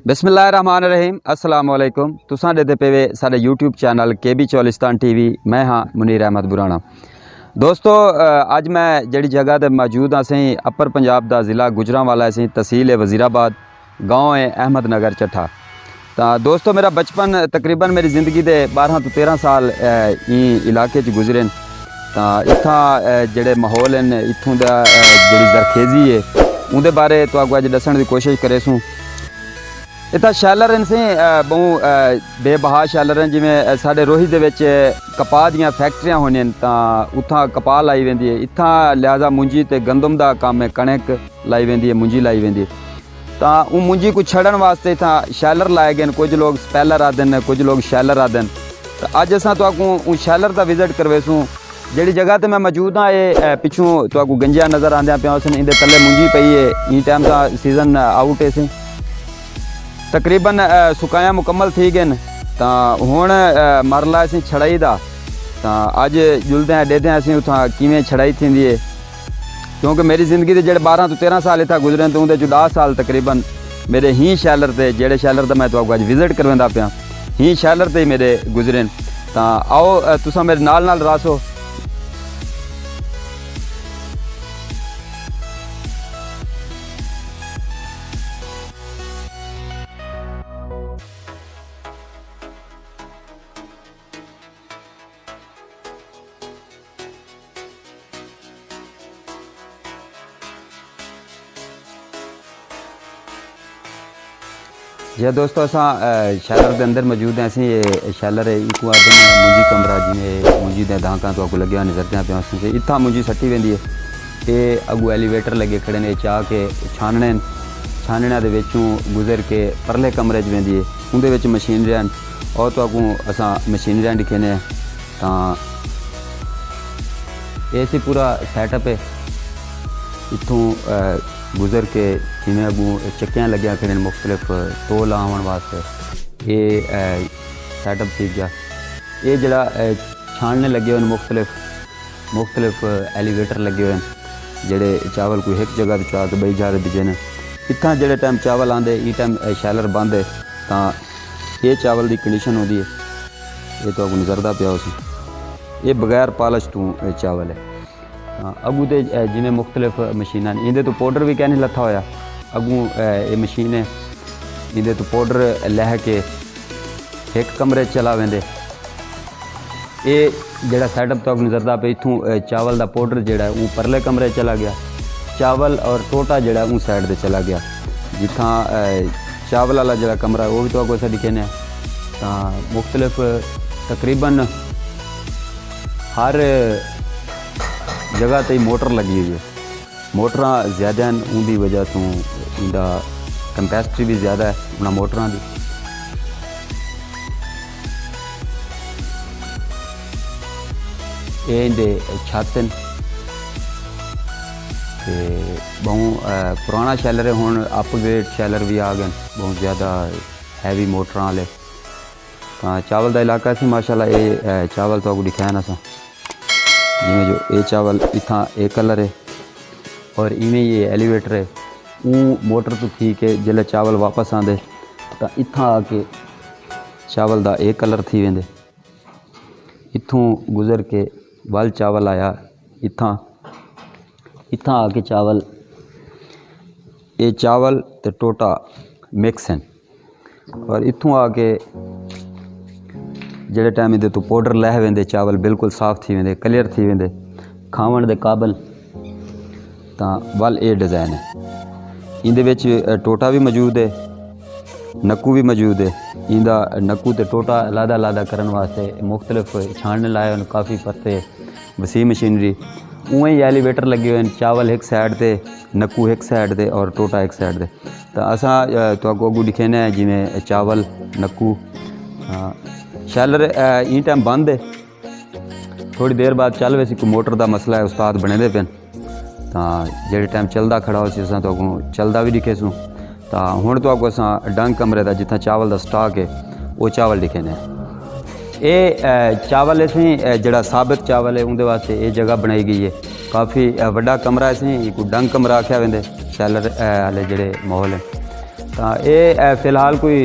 बिस्मिल्लाहिर्रहमानिर्रहीम अस्सलाम वालेकुम। तुसां देते पे साडे YouTube channel KB Cholistan TV। मैं हाँ मुनीर अहमद बुराना। दोस्तों अज मैं जिहड़ी जगह ते मौजूद हाँ सही अपर पंजाब दा ज़िला गुजरांवाला सी, तहसील है वज़ीराबाद, गाँव है अहमद नगर चट्ठा। तो दोस्तों मेरा बचपन तकरीबन मेरी ज़िंदगी के 12 तो 13 साल इलाके गुजरे। तो इत्थां जिहड़े माहौल हैं इत्थों दा जिहड़ी जरखेज़ी है उनके बारे तो अज दस्सण की कोशिश करे सूँ। इतना शैलर से बहु बेबहा शैलर हैं, जिमें साढ़े रोही दे विच कपाह दियां फैक्ट्रियां होनियां तो उत्थां कपाह लाई वेंदी है। इत्थां लिहाजा मुंजी ते गंदम दा काम है, कणक लाई वेंदी है, मुंजी लाई वेंदी है। तो वो मुंजी को छड़न वास्ते इत्थां शैलर लाए गए, कुछ लोग स्पैलर आते हैं, कुछ लोग शैलर आते हैं। तो अज असां तुहानूं शैलर का विजिट करवेसूँ। जिहड़ी जगह ते मैं मौजूद हाँ ये पिछों तुहानूं गंजिया नज़र आंदियां पियां सन, इहदे थल्ले मुंजी पई है। ई टाइम का सीजन आउट है सी, तकरीबन सुकाया मुकम्मल थी गए। तो हुण मरला असीं छड़ाई दा। तो अज जुलदे हैं देखते हैं असीं उत्थां किवें छड़ाई थींदी है, क्योंकि मेरी ज़िंदगी के जेह्ड़े 12 तो 13 साल इत्थां गुजरे तो उंदे 10 साल तकरीबन मेरे ही शैलर ते, जेह्ड़े शैलर दा मैं तुहानूं अज विजिट करवांदा पिया, ही शैलर ते मेरे गुजरे। तो आओ तुसां मेरे नाल रासो। जी दोस्तों असां शैलर के अंदर मौजूद हैं। असीं ये शैलर है इको आदि मुंजी कमरा, जिमें मुंजी के दांका तो अगू लगे नजरते पे असें इत्थां मुंजी सट्टी वेंदी है। ये अगू एलीवेटर लगे खड़े ने, चाह के छानने दे विचों गुजर के परले कमरे च वेंदी है, उंदे विच मशीनरियां और तो अगू असां मशीनरियां दिखने। तो ये सी पूरा सैटअप है। इत्थों गुजर के जिमें अगू चक्कियां लगिया खड़े मुख्तलिफ तोल आवन वास्ते, ये सैटअप थी गया। ये जरा छानने लगे हुए मुख्तलिफ एलीवेटर लगे हुए जेड़े चावल कोई एक जगह तो चाह के बई जा बिजे ने। इतना जेड़े टाइम चावल आते ई टाइम शैलर बंद है। तो ये चावल की कंडीशन होती है, ये तो अगू नजरदा पिया उस, ये बगैर पालश तो चावल है। अगू तो जिमें मुख्तलिफ मशीन इंदे तो पाउडर भी कहने लथा होया। अगू ये मशीन है, इंदे तो पाउडर लह के एक कमरे चला वेंदे। ये जड़ा सैटअप तो नजरदा पे इत्थों चावल का पाउडर जड़ा वो परले कमरे चला गया, चावल और टोटा जड़ा वो साइड से चला गया। जिथा चावल वाला जड़ा कमरा वो भी तो अगो साड़ी कहने। तो मुख्तलिफ तकरीबन हर जगह ते मोटर लगी हुई है। मोटर ज़्यादा हैं, उनकी वजह तो इनका कैपेसिटी भी ज़्यादा है अपना मोटरां की। ये इंदे छत न बहु पुराना शैलर है, हुण अपग्रेड शैलर भी आ गए बहुत ज़्यादा हैवी मोटर वाले। तो चावल का इलाका सी माशाल्लाह। ये चावल तो आपको दिखाया ना सा, जिमें जो ये चावल इतना एक कलर है और इवें ये एलीवेटर है। वो मोटर तो ठीक है, जल्द चावल वापस आते तो इतना आके चावल का एक कलर थी वेंदे। इत्थों गुजर के वल चावल आया, इतना आके चावल, ये चावल तो टोटा मिक्स हैं। और इत्थों आके जेड़े टाइम इहदे तो पाउडर लह वेंदे, चावल बिल्कुल साफ थी वेंदे, क्लियर थी वेंदे, खावन दे काबल। तो वल ये डिज़ाइन है। इंदे विच टोटा भी मौजूद है, नक्कू भी मौजूद है। इंदा नक्कू ते टोटा लादा करने वास्ते मुख्तलिफ छानने लाए हैं, काफ़ी पत्ते वसी मशीनरी। उवें ही एलीवेटर लगे हुए हैं, चावल एक साइड ते, नक्कू एक साइड ते और टोटा एक साइड ते। तो असां तो अगू दिखेने जिमें चावल नक्कू। शैलर ई टाइम बंद है, थोड़ी देर बाद चल वैसे कोई मोटर का मसला है, उस्ताद बने दे पेन। तो जेड़े टाइम चलता खड़ा हो असां तो अगू चलता भी दिखे सूँ। तो हुण तो अगू असां डंग कमरे का जितना चावल का स्टॉक है वो चावल दिखे ने। ये चावल असें जड़ा साबित चावल है उनके वास्ते ये जगह बनाई गई है। काफ़ी वड्डा कमरा असें कोई डंग कमरा आख्या वेंदे शैलर आले जेड़े माहौल है। ਤਾਂ ਇਹ ਫਿਲਹਾਲ ਕੋਈ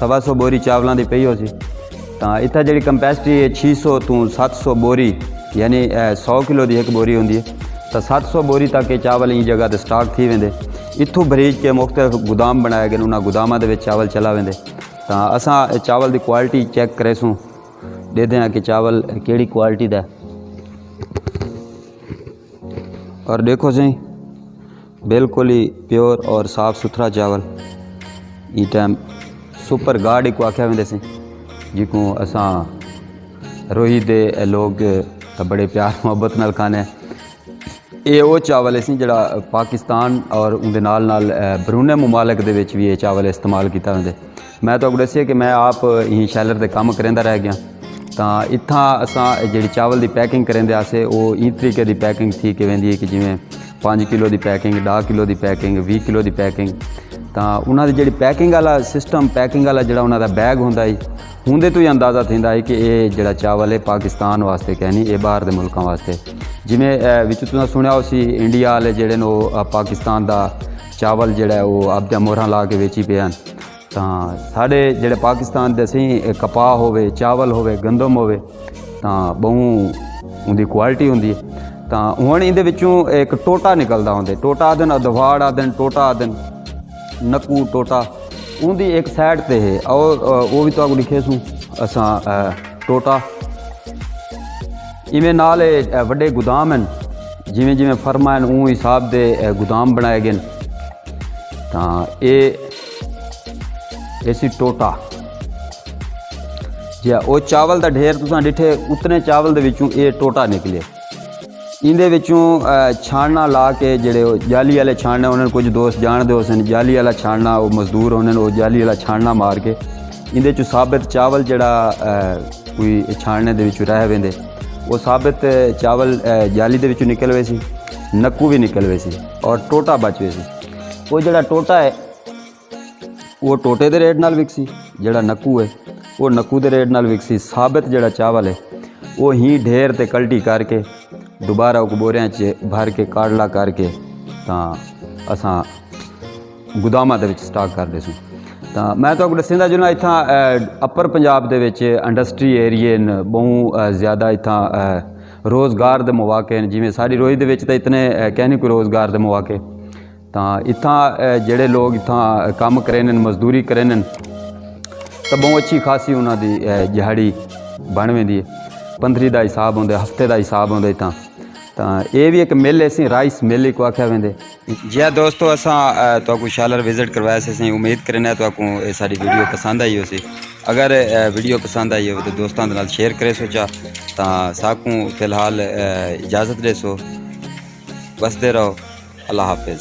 125 बोरी चावलों की पई हो सी। तो इतना जी कंपैसिटी है 600 तो 700 बोरी, यानी 100 किलो की एक बोरी होंगी है। तो 700 बोरी तक ये चावल इन जगह पर स्टॉक थी वेंदे। इत्थों भरीज के मुख्तलिफ गोदाम बनाए गए, उन्होंने गोदामों के चावल चला वेंदे। तो असां चावल की क्वालिटी चैक करेसूँ, देखते हैं कि चावल केड़ी क्वालिटी का। और देखो सही बिल्कुल ही प्योर और साफ़ सुथरा चावल। ई टाइम सुपर गार्ड को आख्या वेंदे सी, जिको असां रोही दे लोग बड़े प्यार मुहब्बत नाल खाने। ये वो चावल है जिहड़ा पाकिस्तान और उनके नाल नाल बरूने मुमालिक दे विच भी ये चावल इस्तेमाल किया वेंदे। मैं तो दस्सिया कि मैं आप यहीं शैलर दे काम करेंदा रह गया। तो इत्थां असां जिहड़ी चावल की पैकिंग करेंदे आसे वो इस तरीके की पैकिंग थी कि वेंदी है कि जिवें 5 किलो की पैकिंग, 10 किलो की पैकिंग, 20 किलो की पैकिंग। तो उन्होंने जी पैकिंग वाला सिस्टम, पैकिंग वाला जो उन्होंने बैग होंदा ही होंदे तो ही अंदाज़ा थींदा है कि ये जो चावल है पाकिस्तान वास्ते कहनी, ये बाहर के मुल्कों वास्ते। जिमें विच तुसीं सुनिया उसी इंडिया वाले जेडे नो पाकिस्तान का चावल जोड़ा वो आपदा मोहरां ला के वेची पे हैं। तो साढ़े जेडे पाकिस्तान दे असीं कपाह होवे, चावल होवे, गंदम होवे, तो बहु उनकी क्वालिटी होंदी है। तो हुण इहदे विचों एक टोटा निकलदा होंदे, टोटा आदन, अदवाड़ आदन, टोटा आदन, नकू टोटा उनकी एक साइड पे है। और वो भी तो लिखे सूँ असा टोटा। इवें नाल वड्डे गोदाम हैं, जिमें जिमें फर्मा हैं उस हिसाब के गोदाम बनाए गए। तो ये सी टोटा जी। वो चावल का ढेर तुसां डिठे, उतने चावल दे विचों ये टोटा निकले। इहदे विचों छानना ला के जेडे जाली वाले छानने, उन्होंने कुछ दोस्त जानते हो सन, जाली वाला छानना, वो मजदूर होने वो जाली वाला छानना मार के इहदे चों साबित चावल जड़ा कोई छानने दे विचों रह वेंदे, वो साबित चावल जाली दे विचों निकल वे सी, नक्कू भी निकल वे सी और टोटा बच वे सी। वो जड़ा टोटा है वो टोटे दे रेट नाल विकसी, जड़ा नक्कू है वो नक्कू दे रेट नाल विकसी। साबित जड़ा चावल है वो ही ढेर ते कल्टी करके दोबारा बोरियां च भर के काड़ला करके तो असां गोदामां दे विच स्टॉक करदे सूं। तो मैं तो दस्सदा जुना इत्थां अपर पंजाब दे विच इंडस्ट्री एरिए न, बहु ज़्यादा इत्थां रोज़गार दे मौके हैं। जिवें साडी रोही दे विच तां इतने कहनी कोई रोज़गार दे मौके। तो इत्थां जेडे लोग इत्थां काम करे न, मजदूरी करे न, तो बहुत अच्छी खासी उन्हां दी दिहाड़ी बन वेंदी है। 15 का हिसाब होंदा, हफ्ते का हिसाब होंदा इत्थां। तो ये भी एक मिल ऐसी राइस मिल को आख्या वेंदे। जी दोस्तों, असां तो शालर विजिट करवाया से, उम्मीद करने तो सारी वीडियो पसंद आई हो सी। अगर वीडियो पसंद आई हो तो दोस्तों के नाल शेयर करे सोचा। तो साकू फिलहाल इजाज़त दे सो, बसते रहो, अल्लाह हाफिज़।